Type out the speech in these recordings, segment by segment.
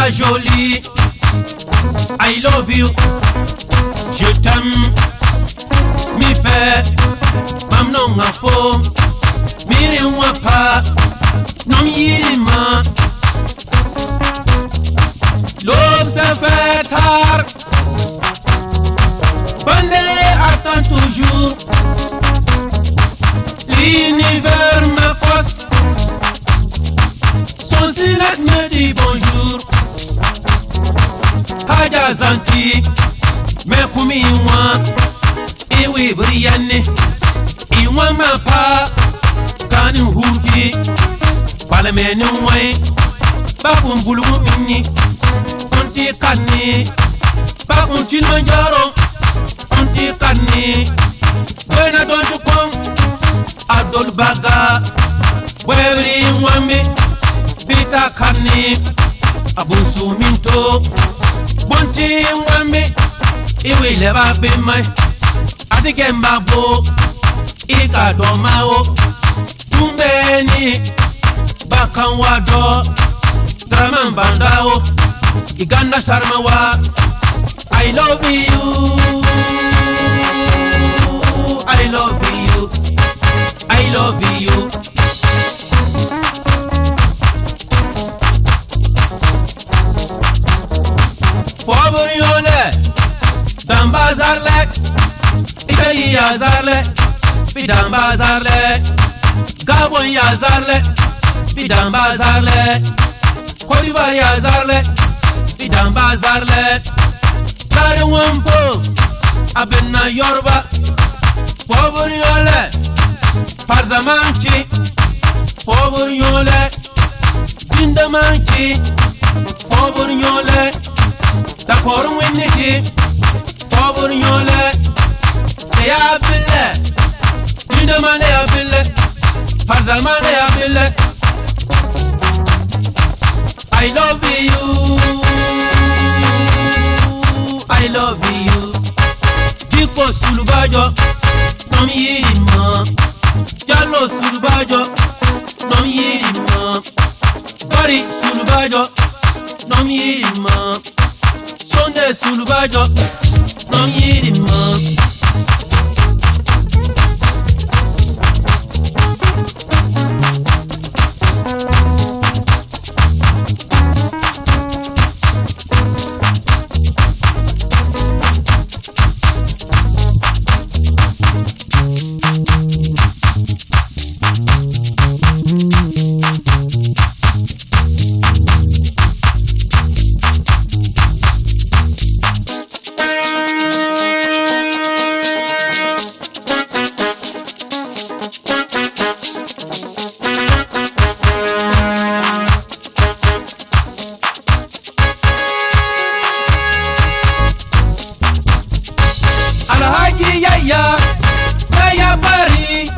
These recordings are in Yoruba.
la jolie, I love you, je t'aime. Mi fait, mam non a faux, mire moi pas, non m'irima. L'eau se fait tard, Bandé attend toujours. L'univers me passe, son silence me dit bonjour. Haja Zanti, me kumi moi, iwi briyane, iwa ma pa, kani huki, balamene moi, bakun bulu mini, onti kani, bakun Kilimanjaro, onti kani, wena don't come. Adol baga, wevri wambe, bita kani, abusu minto, bonti wambe, iwi leba bimai, adike mabo, ika domao, tumbeni, bakan wado, draman bandao, iganda sarmawa, I love you, I love you. I love you. Favor yole, damba zarle, Italy ya zarle, bidamba zarle, Gabon ya zarle, bidamba zarle, Côte d'Ivoire ya zarle, bidamba zarle, Tare wampo, abena Yoruba, favor yole. Parzamanki, favor yole, Bindamanki, favor yole, Dakor Winniki, favor yole, Eya Bille, Bindamane ya Bille, Parzamane ya Bille. I love you, I love you. Diko Sulubajo, Nomi Yirima. Jalo Sulubajo, nom yirima. Bari Sulubajo, nom yirima. Sonde Sulubajo, nom yirima. Ya bari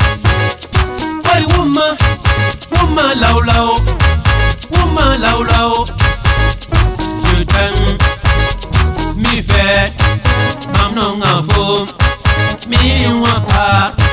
woman lau lau, je t'aime, mi fait, mam non a faux, mi wa pa.